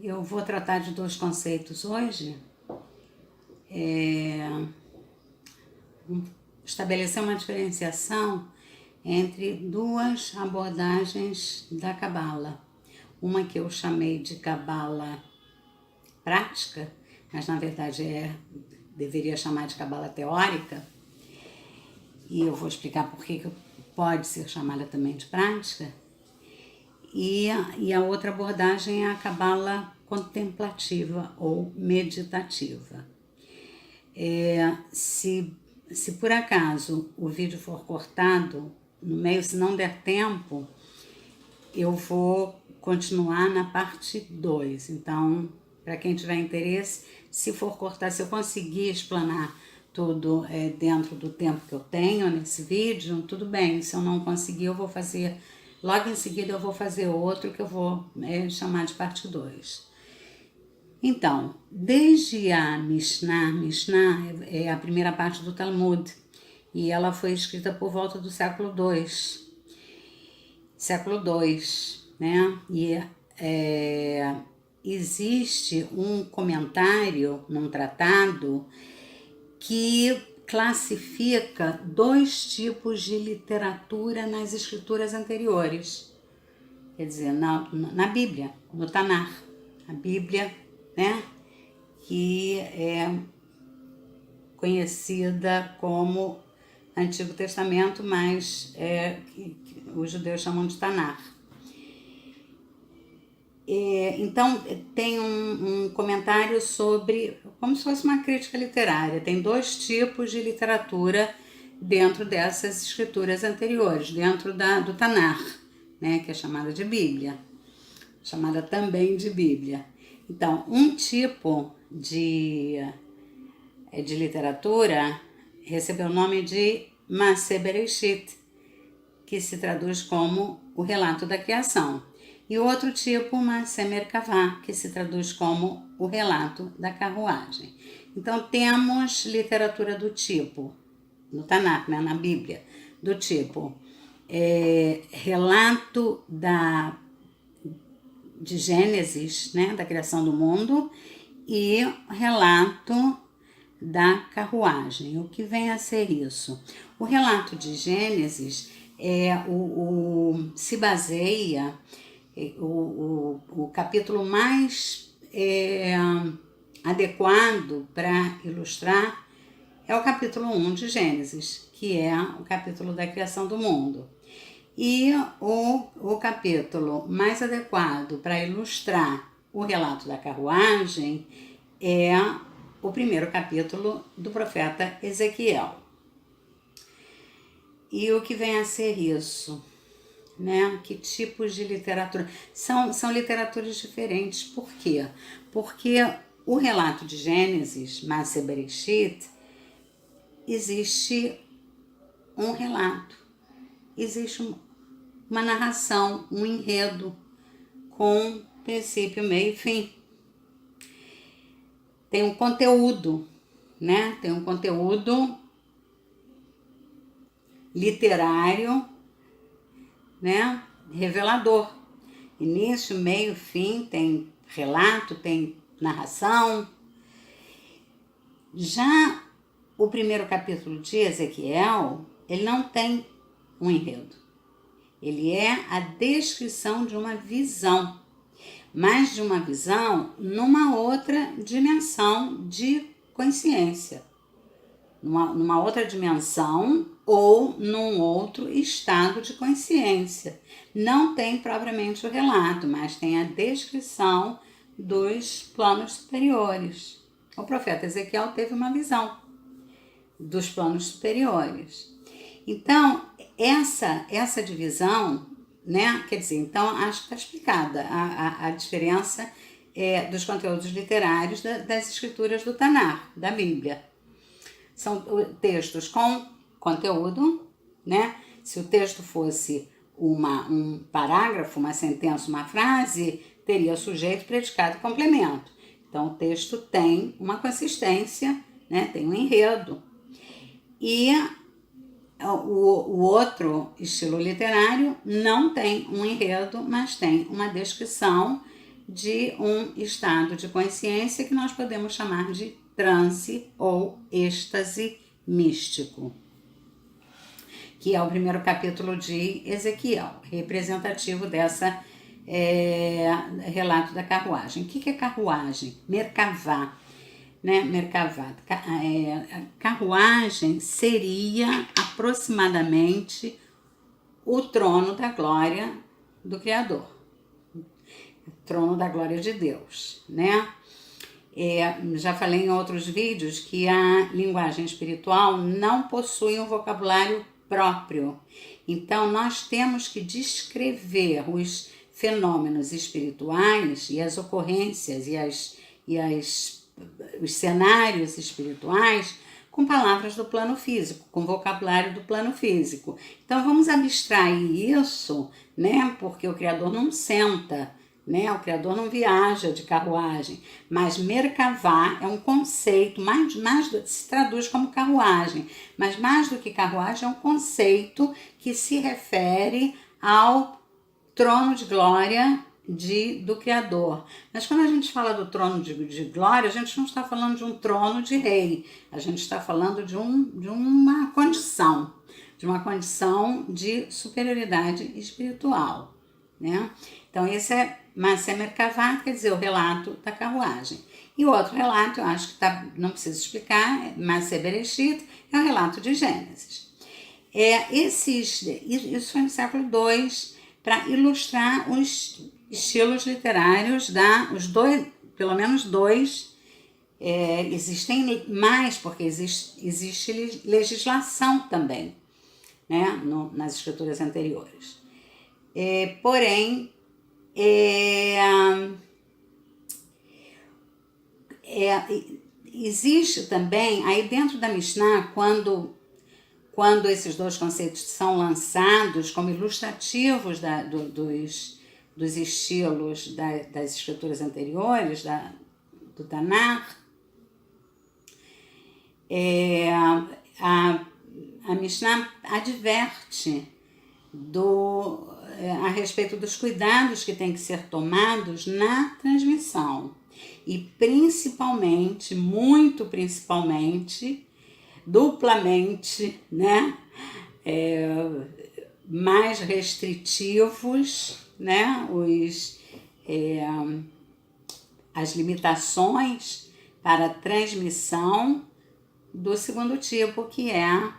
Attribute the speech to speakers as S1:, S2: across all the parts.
S1: Eu vou tratar de dois conceitos hoje. Estabelecer uma diferenciação entre duas abordagens da Cabala. Uma que eu chamei de Cabala prática, mas na verdade deveria chamar de Cabala teórica, e eu vou explicar por que pode ser chamada também de prática. E a outra abordagem é a Cabala contemplativa ou meditativa. Se por acaso o vídeo for cortado no meio, se não der tempo, eu vou continuar na parte 2. Então, para quem tiver interesse, se for cortar, se eu conseguir explanar tudo dentro do tempo que eu tenho nesse vídeo, tudo bem. Se eu não conseguir, eu vou fazer, logo em seguida eu vou fazer outro que eu vou chamar de parte 2. Então, desde a Mishnah é a primeira parte do Talmud, e ela foi escrita por volta do século II, né? E existe um comentário num tratado que classifica dois tipos de literatura nas escrituras anteriores. Quer dizer, na Bíblia, no Tanar. A Bíblia, né, que é conhecida como Antigo Testamento, mas os judeus chamam de Tanar. Então, tem um comentário sobre, como se fosse uma crítica literária. Tem dois tipos de literatura dentro dessas escrituras anteriores, dentro do Tanar, né, que é chamada de Bíblia, chamada também de Bíblia. Então, um tipo de literatura recebeu o nome de Maaseh Bereshit, que se traduz como o relato da criação. E outro tipo, Maaseh Merkavah, que se traduz como o relato da carruagem. Então, temos literatura do tipo, no Tanakh, né, na Bíblia, do tipo relato de Gênesis, né, da criação do mundo, e relato da carruagem. O que vem a ser isso? O relato de Gênesis se baseia, o capítulo mais adequado para ilustrar é o capítulo 1 de Gênesis, que é o capítulo da criação do mundo. E o capítulo mais adequado para ilustrar o relato da carruagem é o primeiro capítulo do profeta Ezequiel. E o que vem a ser isso? Né? Que tipos de literatura? São literaturas diferentes. Por quê? Porque o relato de Gênesis, Maaseh Bereshit, existe um relato, existe uma narração, um enredo com princípio, meio e fim. Tem um conteúdo, né? Tem um conteúdo literário, né? Revelador. Início, meio, fim, tem relato, tem narração. Já o primeiro capítulo de Ezequiel, ele não tem um enredo. Ele é a descrição de uma visão, mas de uma visão numa outra dimensão de consciência, numa outra dimensão ou num outro estado de consciência. Não tem propriamente o relato, mas tem a descrição dos planos superiores. O profeta Ezequiel teve uma visão dos planos superiores. Então, essa divisão, né? Quer dizer, então acho que está explicada a diferença dos conteúdos literários das escrituras do Tanakh, da Bíblia. São textos com conteúdo, né? Se o texto fosse um parágrafo, uma sentença, uma frase, teria sujeito, predicado e complemento. Então, o texto tem uma consistência, né? Tem um enredo. E o outro estilo literário não tem um enredo, mas tem uma descrição de um estado de consciência que nós podemos chamar de transe ou êxtase místico, que é o primeiro capítulo de Ezequiel, representativo dessa relato da carruagem. O que é carruagem? Merkavá, né? Merkavá. Carruagem seria aproximadamente o trono da glória do Criador, o trono da glória de Deus, né? Já falei em outros vídeos que a linguagem espiritual não possui um vocabulário próprio. Então, nós temos que descrever os fenômenos espirituais e as ocorrências os cenários espirituais com palavras do plano físico, com vocabulário do plano físico. Então, vamos abstrair isso, né? Porque o Criador não senta, né? O Criador não viaja de carruagem, mas Merkavá é um conceito, se traduz como carruagem, mas mais do que carruagem é um conceito que se refere ao trono de glória do Criador. Mas quando a gente fala do trono de glória, a gente não está falando de um trono de rei, a gente está falando de uma condição de superioridade espiritual, né? Então, esse é Maaseh Merkavá, quer dizer, o relato da carruagem. E o outro relato, eu acho que não preciso explicar, Maaseh Bereshit, é o relato de Gênesis. Isso foi no século II, para ilustrar os estilos literários pelo menos dois, existem mais, porque existe legislação também, né, nas escrituras anteriores. Porém, existe também, aí dentro da Mishnah, quando esses dois conceitos são lançados como ilustrativos dos estilos das escrituras anteriores, do Tanakh, a Mishnah adverte a respeito dos cuidados que têm que ser tomados na transmissão. E principalmente, muito principalmente, duplamente, né? Mais restritivos, né? As limitações para a transmissão do segundo tipo, que é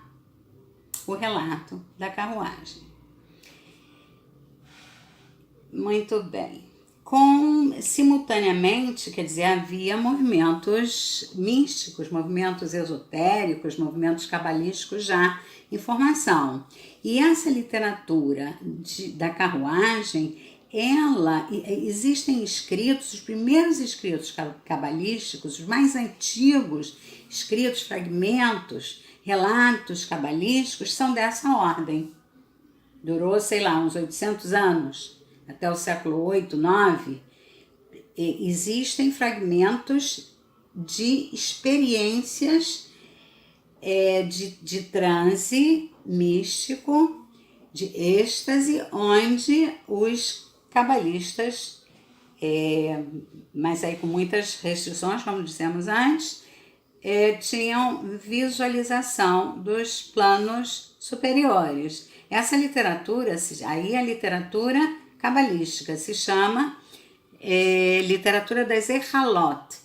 S1: o relato da carruagem. Muito bem. Simultaneamente, quer dizer, havia movimentos místicos, movimentos esotéricos, movimentos cabalísticos já em formação. E essa literatura da carruagem, existem escritos, os primeiros escritos cabalísticos, os mais antigos escritos, fragmentos, relatos cabalísticos, são dessa ordem. Durou, uns 800 anos. Até o século 8, 9, existem fragmentos de experiências de transe místico, de êxtase, onde os cabalistas, mas aí com muitas restrições, como dissemos antes, tinham visualização dos planos superiores. Essa literatura, aí a literatura cabalística se chama literatura das Echalot.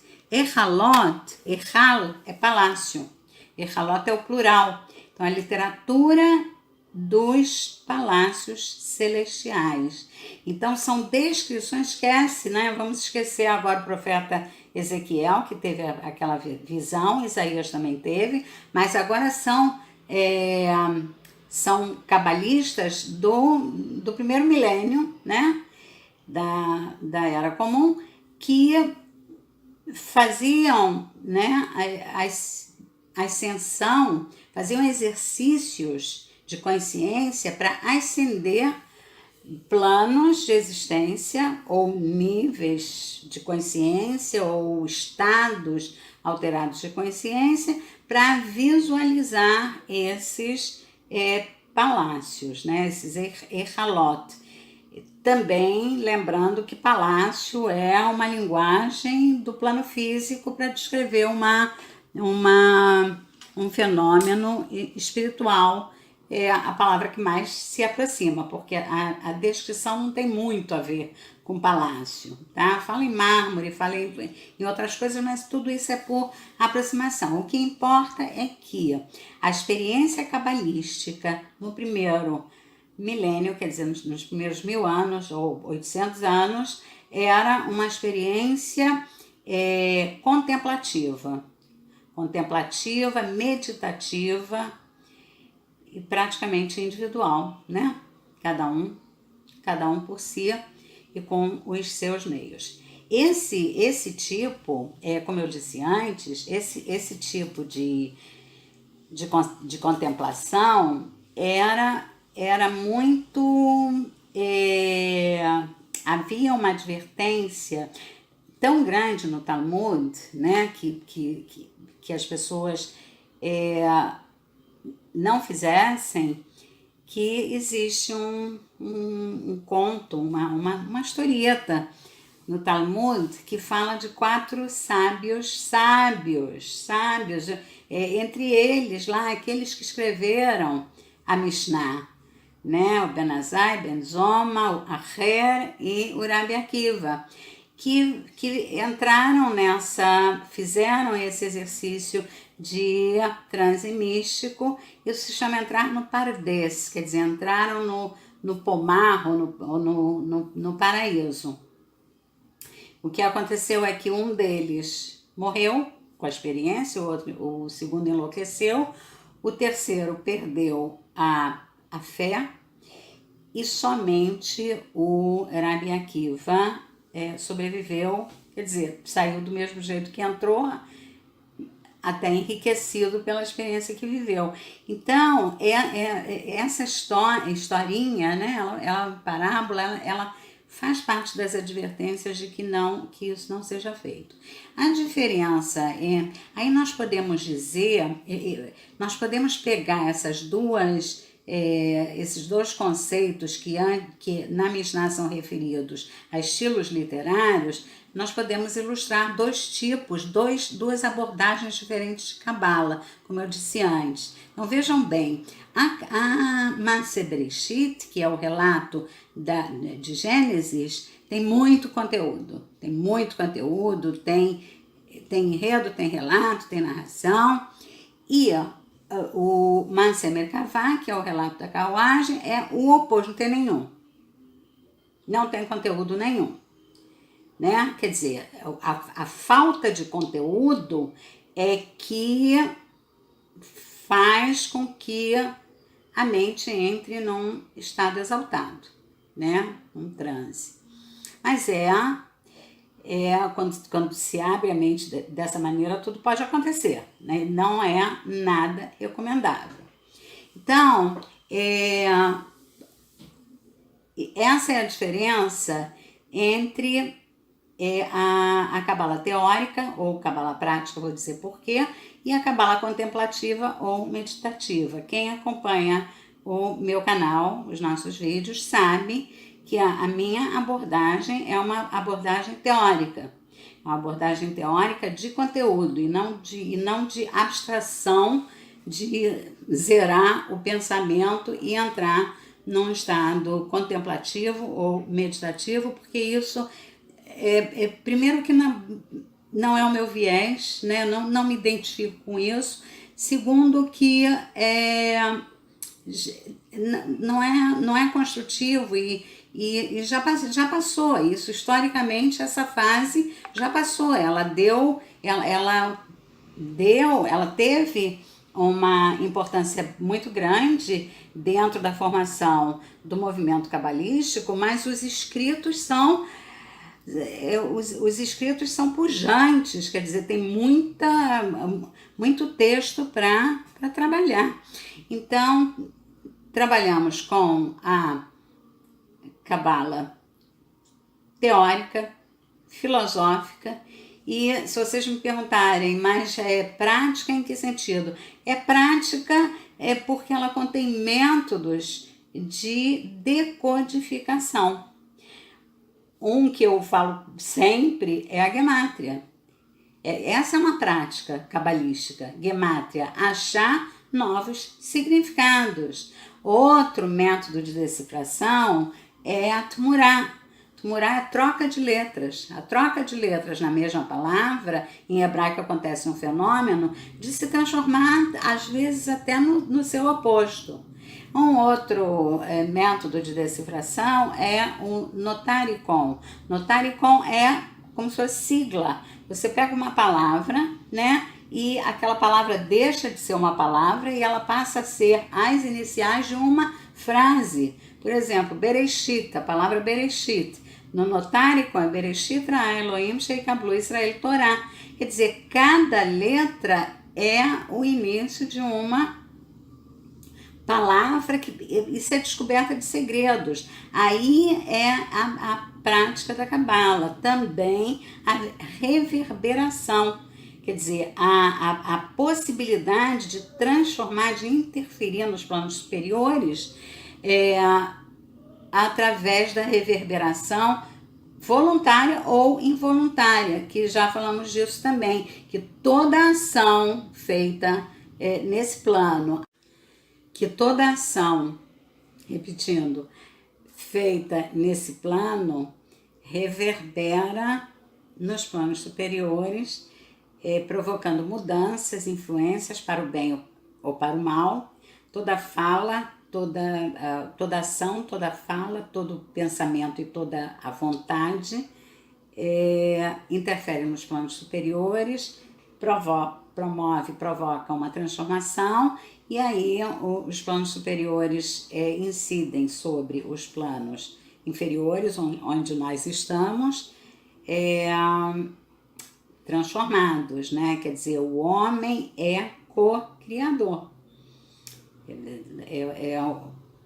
S1: Echal é palácio, Echalot é o plural. Então, a literatura dos palácios celestiais. Então, são descrições, né? Vamos esquecer agora o profeta Ezequiel, que teve aquela visão, Isaías também teve, mas agora são cabalistas do primeiro milênio, né, da Era Comum, que faziam, né, a ascensão, faziam exercícios de consciência para ascender planos de existência ou níveis de consciência ou estados alterados de consciência para visualizar esses palácios, né? Esses Echalot. Também lembrando que palácio é uma linguagem do plano físico para descrever um fenômeno espiritual, é a palavra que mais se aproxima, porque a descrição não tem muito a ver com palácio, tá? Fala em mármore, fala em outras coisas, mas tudo isso é por aproximação. O que importa é que a experiência cabalística no primeiro milênio, quer dizer, nos primeiros 1000 anos ou 800 anos, era uma experiência contemplativa, meditativa e praticamente individual, né? Cada um por si e com os seus meios. Esse tipo, como eu disse antes, esse tipo de contemplação era muito... havia uma advertência tão grande no Talmud, né, que as pessoas não fizessem, que existe um conto, uma historieta no Talmud que fala de 4 sábios, entre eles lá, aqueles que escreveram a Mishnah, né? O Ben Azai, Ben Zoma, o Acher e o Rabi Akiva, que entraram fizeram esse exercício de transe místico. Isso se chama entrar no Pardes, quer dizer, entraram no pomar ou no paraíso. O que aconteceu é que um deles morreu com a experiência, o segundo enlouqueceu, o terceiro perdeu a fé e somente o Rabi Akiva sobreviveu, quer dizer, saiu do mesmo jeito que entrou, até enriquecido pela experiência que viveu. Então, essa historinha, né, ela parábola, ela faz parte das advertências de que isso não seja feito. A diferença aí nós podemos dizer, nós podemos pegar esses dois conceitos que na Mishnah são referidos a estilos literários, nós podemos ilustrar duas abordagens diferentes de Cabala, como eu disse antes. Então vejam bem, a Maaseh Bereshit, que é o relato de Gênesis, tem muito conteúdo, tem enredo, tem relato, tem narração, e o Maaseh Merkavah, que é o relato da carruagem, é o oposto, não tem nenhum. Não tem conteúdo nenhum. Né? Quer dizer, a falta de conteúdo é que faz com que a mente entre num estado exaltado, né? Um transe. Mas quando se abre a mente dessa maneira, tudo pode acontecer, né? Não é nada recomendável. Então, essa é a diferença entre a Cabala teórica ou Cabala prática, vou dizer por quê, e a Cabala contemplativa ou meditativa. Quem acompanha o meu canal, os nossos vídeos, sabe que a minha abordagem é uma abordagem teórica. Uma abordagem teórica de conteúdo e não de abstração, de zerar o pensamento e entrar num estado contemplativo ou meditativo, porque isso primeiro que não é o meu viés, né? Não me identifico com isso. Segundo que não é construtivo e já passou. Isso historicamente, essa fase já passou. Ela teve uma importância muito grande dentro da formação do movimento cabalístico, mas os escritos são pujantes, quer dizer, tem muito texto para trabalhar. Então, trabalhamos com a Cabala teórica, filosófica, e se vocês me perguntarem, mas é prática em que sentido? É prática porque ela contém métodos de decodificação. Um que eu falo sempre é a gemátria. Essa é uma prática cabalística, gemátria, achar novos significados. Outro método de decifração é a Tmurá. Tmurá é a troca de letras. A troca de letras na mesma palavra, em hebraico acontece um fenômeno de se transformar, às vezes, até no seu oposto. Um outro método de decifração é o notaricon. Notaricon é como se fosse sigla. Você pega uma palavra, né? E aquela palavra deixa de ser uma palavra e ela passa a ser as iniciais de uma frase. Por exemplo, Bereshit, a palavra Bereshit. No notaricon é Bereshit Ra Elohim Sheikablu Israel Torá. Quer dizer, cada letra é o início de uma palavra, isso é descoberta de segredos. Aí é a prática da Cabala, também a reverberação, quer dizer, a possibilidade de transformar, de interferir nos planos superiores através da reverberação voluntária ou involuntária, que já falamos disso também, que toda ação feita nesse plano, que toda ação, repetindo, feita nesse plano, reverbera nos planos superiores, provocando mudanças, influências para o bem ou para o mal. Toda fala, toda ação, toda fala, todo pensamento e toda a vontade interfere nos planos superiores, provoca uma transformação, e aí os planos superiores incidem sobre os planos inferiores, onde nós estamos, transformados, né? Quer dizer, o homem é co-criador.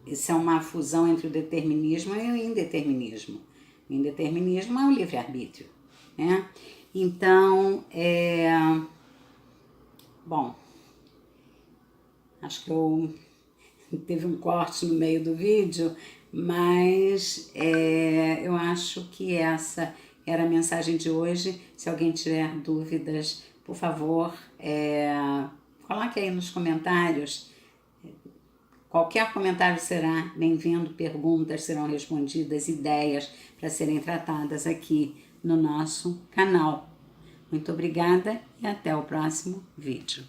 S1: Isso é uma fusão entre o determinismo e o indeterminismo. O indeterminismo é o livre-arbítrio, né? Então, bom, acho que teve um corte no meio do vídeo, mas eu acho que essa era a mensagem de hoje. Se alguém tiver dúvidas, por favor, coloque aí nos comentários. Qualquer comentário será bem-vindo, perguntas serão respondidas, ideias para serem tratadas aqui no nosso canal. Muito obrigada e até o próximo vídeo.